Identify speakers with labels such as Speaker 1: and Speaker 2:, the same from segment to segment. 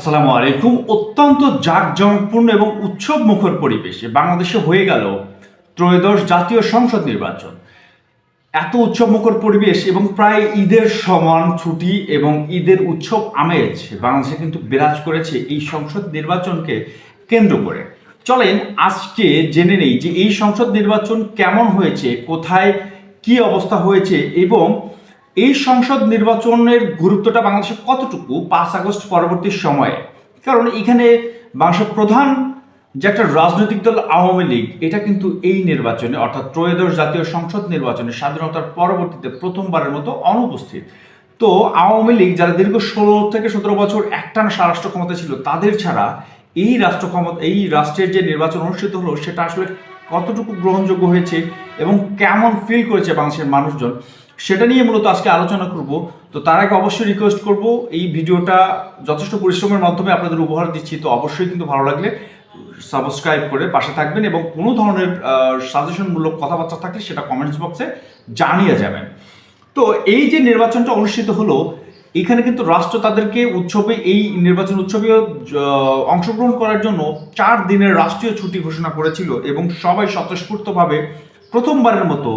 Speaker 1: আসসালামু আলাইকুম। অত্যন্ত জাঁকজমকপূর্ণ এবং উৎসবমুখর পরিবেশে বাংলাদেশে হয়ে গেল ত্রয়োদশ জাতীয় সংসদ নির্বাচন। এত উৎসবমুখর পরিবেশ এবং প্রায় ঈদের সমান ছুটি এবং ঈদের উৎসব আমেজ বাংলাদেশে কিন্তু বিরাজ করেছে এই সংসদ নির্বাচনকে কেন্দ্র করে। চলেন আজকে জেনে নেই যে এই সংসদ নির্বাচন কেমন হয়েছে, কোথায় কি অবস্থা হয়েছে এবং এই সংসদ নির্বাচনের গুরুত্বটা বাংলাদেশে কতটুকু 5 আগস্ট পরবর্তী সময়ে। কারণ এখানে বাংলাদেশের প্রধান যে একটা রাজনৈতিক দল আওয়ামী লীগ, এটা কিন্তু এই নির্বাচনে অর্থাৎ ত্রয়োদশ জাতীয় সংসদ নির্বাচনে স্বাধীনতার পরবর্তীতে প্রথমবারের মতো অনুপস্থিত। তো আওয়ামী লীগ যারা দীর্ঘ 16 থেকে 17 বছর একটানা স্বরাষ্ট্র ক্ষমতা ছিল, তাদের ছাড়া এই এই রাষ্ট্রের যে নির্বাচন অনুষ্ঠিত হলো সেটা আসলে কতটুকু গ্রহণযোগ্য হয়েছে এবং কেমন ফিল করেছে বাংলাদেশের মানুষজন, সেটা নিয়ে মূলত আজকে আলোচনা করব। তো তার আগে অবশ্যই রিকোয়েস্ট করব, এই ভিডিওটা যথেষ্ট পরিশ্রমের মাধ্যমে আপনাদের উপহার দিচ্ছি, তো অবশ্যই কিন্তু ভালো লাগলে সাবস্ক্রাইব করে পাশে থাকবেন এবং কোনো ধরনের সাজেশনমূলক কথাবার্তা থাকলে সেটা কমেন্টস বক্সে জানিয়ে যাবেন। তো এই যে নির্বাচনটা অনুষ্ঠিত হলো, এখানে কিন্তু রাষ্ট্র তাদেরকে এই নির্বাচন উৎসবে অংশগ্রহণ করার জন্য 4 দিনের রাষ্ট্রীয় ছুটি ঘোষণা করেছিল এবং সবাই স্বতঃস্ফূর্তভাবে প্রথমবারের মতো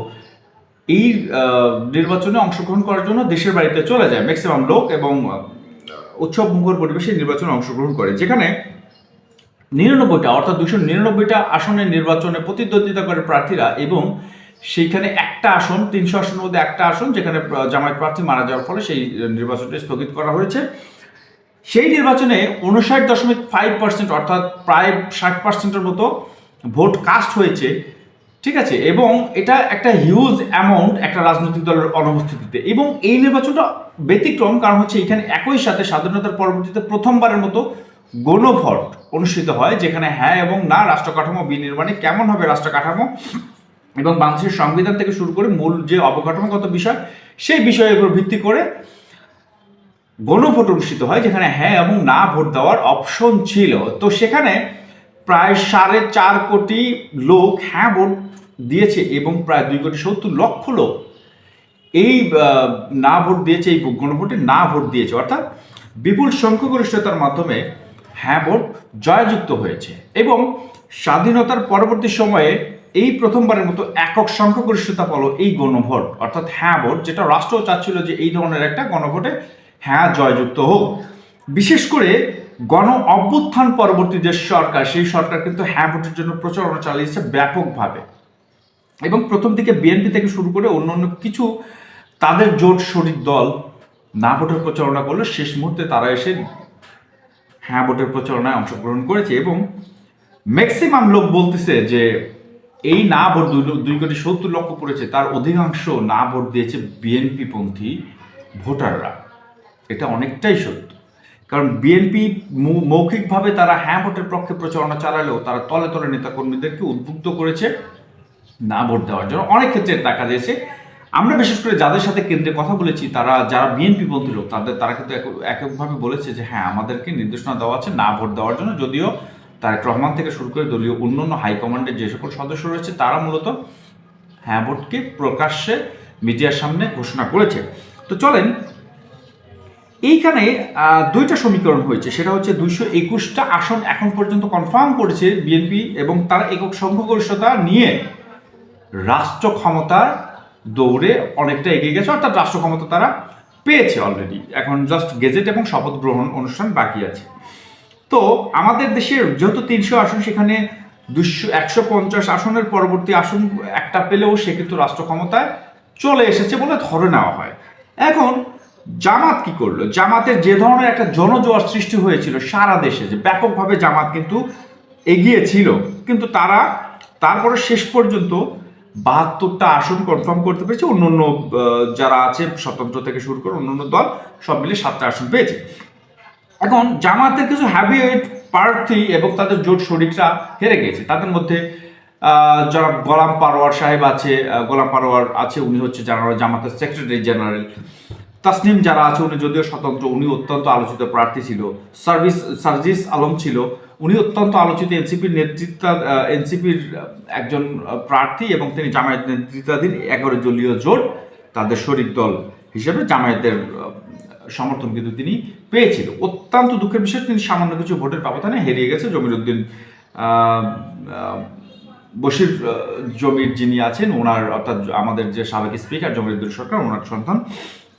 Speaker 1: এই নির্বাচনে অংশগ্রহণ করার জন্য দেশের বাড়িতে চলে যায় ম্যাক্সিমাম লোক এবং উৎসব মুখর পরিবেশে নির্বাচনে অংশগ্রহণ করে, যেখানে 99টা অর্থাৎ 299টা আসনের নির্বাচনে প্রতিদ্বন্দ্বিতা করে প্রার্থীরা এবং সেইখানে একটা আসন, 300 আসনের মধ্যে একটা আসন যেখানে জামায়াত প্রার্থী মারা যাওয়ার ফলে সেই নির্বাচনটা স্থগিত করা হয়েছে। সেই নির্বাচনে 59.5% অর্থাৎ প্রায় 60%-এর মতো ভোট কাস্ট হয়েছে, ঠিক আছে, এবং এটা একটা হিউজ অ্যামাউন্ট একটা রাজনৈতিক দলের অনুপস্থিতিতে। এবং এই নির্বাচনটা ব্যতিক্রম, কারণ হচ্ছে এখানে একই সাথে স্বাধীনতার পরবর্তীতে প্রথমবারের মতো গণভোট অনুষ্ঠিত হয়, যেখানে হ্যাঁ এবং না রাষ্ট্র কাঠামো বিনির্মাণে কেমন হবে রাষ্ট্র কাঠামো এবং বাংলাদেশের সংবিধান থেকে শুরু করে মূল যে অবকাঠামোগত বিষয়, সেই বিষয়ের উপর ভিত্তি করে গণভোট অনুষ্ঠিত হয়, যেখানে হ্যাঁ এবং না ভোট দেওয়ার অপশন ছিল। তো সেখানে প্রায় 4.5 কোটি লোক হ্যাঁ ভোট দিয়েছে এবং প্রায় 2.70 লক্ষ লোক এই না ভোট দিয়েছে, এই গণভোটে না ভোট দিয়েছে, অর্থাৎ বিপুল সংখ্যাগরিষ্ঠতার মাধ্যমে হ্যাঁ ভোট জয়যুক্ত হয়েছে। এবং স্বাধীনতার পরবর্তী সময়ে এই প্রথমবারের মতো একক সংখ্যাগরিষ্ঠতা পেল এই গণভোট অর্থাৎ হ্যাঁ ভোট, যেটা রাষ্ট্র চাচ্ছিল যে এই ধরনের একটা গণভোটে হ্যাঁ জয়যুক্ত হোক। বিশেষ করে গণ অভ্যুত্থান পরবর্তী যে সরকার, সেই সরকার কিন্তু হ্যাঁ ভোটের জন্য প্রচারণা চালিয়েছে ব্যাপকভাবে এবং প্রথম দিকে বিএনপি থেকে শুরু করে অন্যান্য কিছু তাদের জোট শরিক দল না ভোটের প্রচারণা করলে শেষ মুহূর্তে তারা এসে হ্যাঁ ভোটের প্রচারণায় অংশগ্রহণ করেছে। এবং ম্যাক্সিমাম লোক বলতেছে যে এই না ভোট 2.70 লক্ষ পড়েছে, তার অধিকাংশ না ভোট দিয়েছে বিএনপি পন্থী ভোটাররা। এটা অনেকটাই সত্য, কারণ বিএনপি মৌখিকভাবে তারা হ্যাঁ ভোটের পক্ষে প্রচারণা চালালেও তারা তলে তলে নেতাকর্মীদেরকে উদ্বুদ্ধ করেছে না ভোট দেওয়ার জন্য। অনেক ক্ষেত্রে দেখা গেছে, আমরা বিশেষ করে যাদের সাথে কেন্দ্রে কথা বলেছি, যারা বিএনপি পন্থী লোক, তারা কিন্তু এককভাবে বলেছে যে হ্যাঁ আমাদেরকে নির্দেশনা দেওয়া আছে না ভোট দেওয়ার জন্য। যদিও তারেক রহমান থেকে শুরু করে দলীয় অন্যান্য হাইকমান্ডের যে সকল সদস্য রয়েছে, তারা মূলত হ্যাঁ ভোটকে প্রকাশ্যে মিডিয়ার সামনে ঘোষণা করেছে। তো চলেন, এইখানে 2টা সমীকরণ হয়েছে, সেটা হচ্ছে 221টা আসন এখন পর্যন্ত কনফার্ম করেছে বিএনপি এবং তারা একক সংখ্যাগরিষ্ঠতা নিয়ে রাষ্ট্র ক্ষমতার দৌড়ে অনেকটা এগিয়ে গেছে, অর্থাৎ রাষ্ট্র ক্ষমতা তারা পেয়েছে অলরেডি। এখন জাস্ট গেজেট এবং শপথ গ্রহণ অনুষ্ঠান বাকি আছে। তো আমাদের দেশের যেহেতু 300 আসন, সেখানে 150 আসনের পরবর্তী আসন একটা পেলেও সে কিন্তু রাষ্ট্র ক্ষমতায় চলে এসেছে বলে ধরে নেওয়া হয়। এখন জামাত কি করলো? জামাতের যে ধরনের একটা জনজোয়ার সৃষ্টি হয়েছিল সারা দেশে, যে ব্যাপকভাবে জামাত কিন্তু এগিয়ে ছিল, কিন্তু তারা তারপরে শেষ পর্যন্ত 72টা আসন কনফার্ম করতে পেরেছে। অন্যান্য যারা আছে স্বতন্ত্র থেকে শুরু করে অন্যান্য দল সব মিলে 7টা আসন পেয়েছে। এখন জামাতের কিছু হ্যাভিওয়েট প্রার্থী এবং তাদের জোট শরিকরা হেরে গেছে। তাদের মধ্যে যারা গোলাম পারোয়ার সাহেব আছে, উনি হচ্ছে জামাতের সেক্রেটারি জেনারেল। তাসনিম যারা আছে, উনি যদিও স্বতন্ত্র, উনি অত্যন্ত আলোচিত প্রার্থী ছিল। সার্জিস আলম ছিল, উনি অত্যন্ত আলোচিত এনসিপির একজন প্রার্থী এবং তিনি জামায়াত নেতৃত্বাধীন 11 দলীয় জোট তাদের শরিক দল হিসেবে জামায়াতের সমর্থন কিন্তু তিনি পেয়েছিল। অত্যন্ত দুঃখের বিষয়, তিনি সামান্য কিছু ভোটের ব্যবধানে হেরিয়ে গেছে। জমিরুদ্দিন বশির জমির যিনি আছেন ওনার, অর্থাৎ আমাদের যে সাবেক স্পিকার জমিরুদ্দিন সরকার, ওনার সন্তান,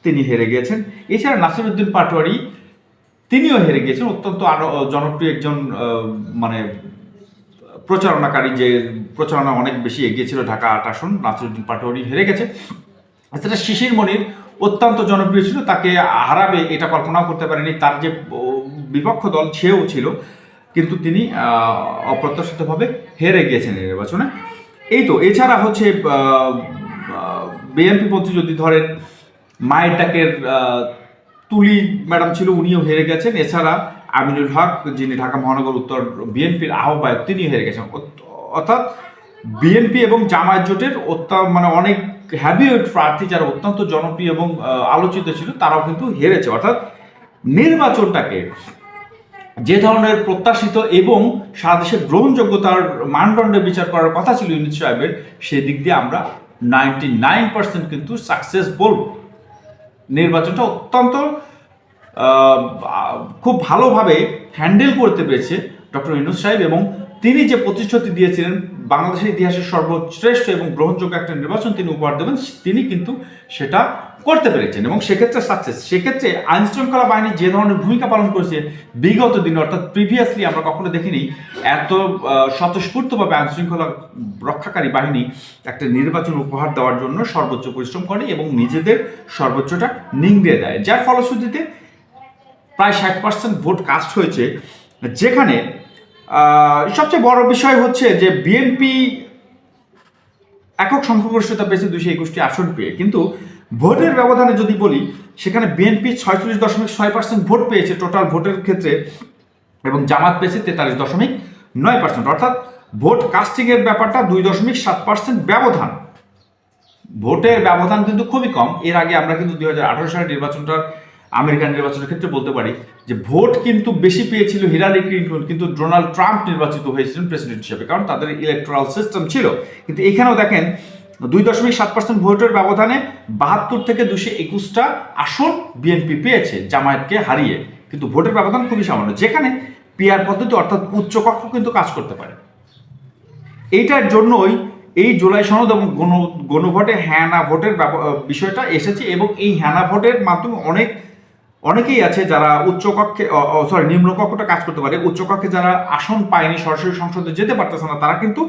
Speaker 1: তিনি হেরে গিয়েছেন। এছাড়া নাসিরউদ্দিন পাটোয়ারি তিনিও হেরে গিয়েছেন। অত্যন্ত আরো জনপ্রিয় একজন মানে প্রচারণাকারী, যে প্রচারণা অনেক বেশি এগিয়ে ছিল ঢাকা ৮ আসন, নাসিরউদ্দিন পাটোয়ারি হেরে গেছে। এছাড়া শিশির মনির অত্যন্ত জনপ্রিয় ছিল, তাকে হারাবে এটা কল্পনাও করতে পারেনি। তার যে বিপক্ষ দল সেও ছিল, কিন্তু তিনি অপ্রত্যাশিতভাবে হেরে গিয়েছেন এই নির্বাচনে। এই তো, এছাড়া হচ্ছে বিএনপি পন্থী যদি ধরেন, মায়ের ডাকের তুলি ম্যাডাম ছিল, উনিও হেরে গেছেন। এছাড়া আমিনুল হক, যিনি ঢাকা মহানগর উত্তর বিএনপির আহ্বায়ক, তিনিও হেরে গেছেন। অর্থাৎ বিএনপি এবং জামায়াত জোটের মানে অনেক হ্যাভিওয়েট প্রার্থী যারা অত্যন্ত জনপ্রিয় এবং আলোচিত ছিল, তারাও কিন্তু হেরেছে। অর্থাৎ নির্বাচনটাকে যে ধরনের প্রত্যাশিত এবং সারা দেশের গ্রহণযোগ্যতার মানদণ্ডে বিচার করার কথা ছিল ইউনূস সাহেবের, সেদিক দিয়ে আমরা 99% কিন্তু সাকসেস বলব। নির্বাচনটা অত্যন্ত খুব ভালোভাবে হ্যান্ডেল করতে পেরেছে ডক্টর ইউনূস সাহেব, এবং তিনি যে প্রতিশ্রুতি দিয়েছিলেন বাংলাদেশের ইতিহাসের সর্বশ্রেষ্ঠ এবং গ্রহণযোগ্য একটা নির্বাচন তিনি উপহার দেবেন, তিনি কিন্তু সেটা করতে পেরেছেন এবং সেক্ষেত্রে সাকসেস। সেক্ষেত্রে আইন শৃঙ্খলা বাহিনী যে ধরনের ভূমিকা পালন করেছে বিগত দিনে, অর্থাৎ প্রিভিয়াসলি আমরা কখনো দেখিনি এত স্বতঃস্ফূর্তভাবে আইন শৃঙ্খলা রক্ষাকারী বাহিনী একটা নির্বাচন উপহার দেওয়ার জন্য সর্বোচ্চ পরিশ্রম করে এবং নিজেদের সর্বোচ্চটা নিংড়ে দেয়, যার ফলশ্রুতিতে প্রায় 60% ভোট কাস্ট হয়েছে। যেখানে সবচেয়ে বড় বিষয় হচ্ছে যে বিএনপি একক সংখ্যাগরিষ্ঠতা পেয়েছে 221টি আসন পেয়ে, কিন্তু ভোটের ব্যবধানে যদি বলি, সেখানে বিএনপি 46.6% ভোট পেয়েছে টোটাল ভোটের ক্ষেত্রে, এবং জামাত পেয়েছে 43.9%। অর্থাৎ ভোট কাস্টিংয়ের ব্যাপারটা 2.7% ব্যবধান। ভোটের ব্যবধান কিন্তু খুবই কম। এর আগে আমরা কিন্তু 2018 সালের নির্বাচনটা, আমেরিকান নির্বাচনের ক্ষেত্রে বলতে পারি যে ভোট কিন্তু বেশি পেয়েছিল হিলারি ক্লিন্টন, কিন্তু ডোনাল্ড ট্রাম্প নির্বাচিত হয়েছিলেন প্রেসিডেন্ট হিসেবে, কারণ তাদের ইলেকট্রাল সিস্টেম ছিল। কিন্তু এখানেও দেখেন 2.7% ভোটের ব্যবধানে 72 থেকে 221টা আসন বিএনপি পেয়েছে জামায়াতকে হারিয়ে, কিন্তু ভোটের ব্যবধান খুবই সামান্য। যেখানে পিআর পদ্ধতি অর্থাৎ উচ্চকক্ষ কিন্তু কাজ করতে পারে। এইটার জন্যই এই জুলাই সনদ এবং গণভোটে হ্যাঁ না ভোটের বিষয়টা এসেছে, এবং এই হ্যাঁ না ভোটের মাধ্যমে অনেকেই আছে যারা উচ্চকক্ষে নিম্নকক্ষটা কাজ করতে পারে। উচ্চকক্ষে যারা আসন পায়নি, সরাসরি সংসদে যেতে পারতেছে না, তারা কিন্তু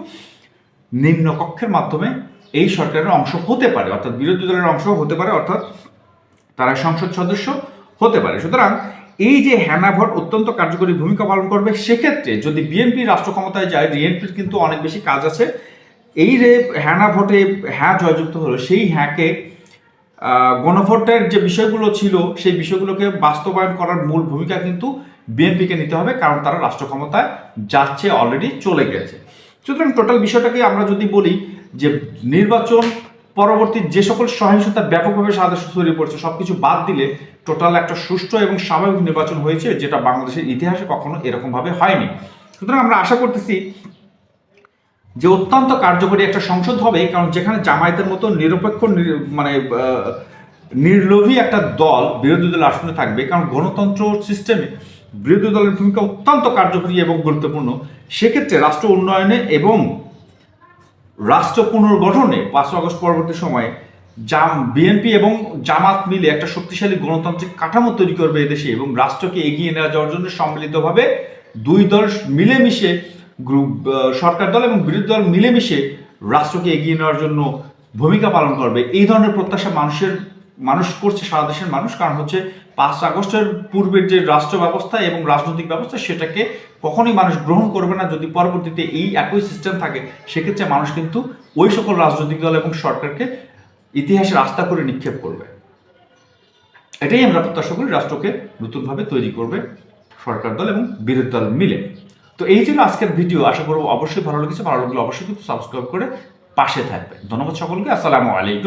Speaker 1: নিম্নকক্ষের মাধ্যমে এই সরকারের অংশ হতে পারে, অর্থাৎ বিরোধী দলের অংশ হতে পারে, অর্থাৎ তারা সংসদ সদস্য হতে পারে। সুতরাং এই যে হ্যানা ভোট অত্যন্ত কার্যকরী ভূমিকা পালন করবে। সেক্ষেত্রে যদি বিএনপি রাষ্ট্র ক্ষমতায় যায়, বিএনপির কিন্তু অনেক বেশি কাজ আছে। এই যে হ্যানা ভোটে হ্যাঁ জয়যুক্ত হলো, সেই হ্যাঁকে গণভোটের যে বিষয়গুলো ছিল সেই বিষয়গুলোকে বাস্তবায়ন করার মূল ভূমিকা কিন্তু বিএনপিকে নিতে হবে, কারণ তারা রাষ্ট্র ক্ষমতায় যাচ্ছে, অলরেডি চলে গেছে। সুতরাং টোটাল বিষয়টাকে আমরা যদি বলি যে নির্বাচন পরবর্তী যে সকল সহিংসতা ব্যাপকভাবে সারা দেশে ছড়িয়ে পড়ছে, সবকিছু বাদ দিলে টোটাল একটা সুষ্ঠু এবং স্বাভাবিক নির্বাচন হয়েছে, যেটা বাংলাদেশের ইতিহাসে কখনো এরকমভাবে হয়নি। সুতরাং আমরা আশা করতেছি যে অত্যন্ত কার্যকরী একটা সংসদ হবে, কারণ যেখানে জামায়াতের মতো নিরপেক্ষ মানে নির্লোভী একটা দল বিরোধী দলের আসনে থাকবে, কারণ গণতন্ত্র সিস্টেমে বিরোধী দলের ভূমিকা অত্যন্ত কার্যকরী এবং গুরুত্বপূর্ণ। সেক্ষেত্রে রাষ্ট্র উন্নয়নে এবং রাষ্ট্র পুনর্গঠনে 5 আগস্ট পরবর্তী সময়ে বিএনপি এবং জামাত মিলে একটা শক্তিশালী গণতান্ত্রিক কাঠামো তৈরি করবে এদেশে, এবং রাষ্ট্রকে এগিয়ে নেওয়া যাওয়ার জন্য সম্মিলিতভাবে দুই দল মিলেমিশে, সরকার দল এবং বিরোধী দল মিলেমিশে রাষ্ট্রকে এগিয়ে নেওয়ার জন্য ভূমিকা পালন করবে। এই ধরনের প্রত্যাশা মানুষ করছে, সারা দেশের মানুষ। কারণ হচ্ছে 5 আগস্টের পূর্বের যে রাষ্ট্র ব্যবস্থা এবং রাজনৈতিক ব্যবস্থা, সেটাকে কখনোই মানুষ গ্রহণ করবে না। যদি পরবর্তীতে এই একই সিস্টেম থাকে, সেক্ষেত্রে মানুষ কিন্তু ওই সকল রাজনৈতিক দল এবং সরকারকে ইতিহাসে রাস্তা করে নিক্ষেপ করবে। এটাই আমরা প্রত্যাশা করি, রাষ্ট্রকে নতুনভাবে তৈরি করবে সরকার দল এবং বিরোধী দল মিলে। তো এই ছিল আজকের ভিডিও। আশা করবো অবশ্যই ভালো লেগেছে। ভালো লাগলে অবশ্যই কিন্তু সাবস্ক্রাইব করে পাশে থাকবে। ধন্যবাদ সকলকে। আসসালামু আলাইকুম।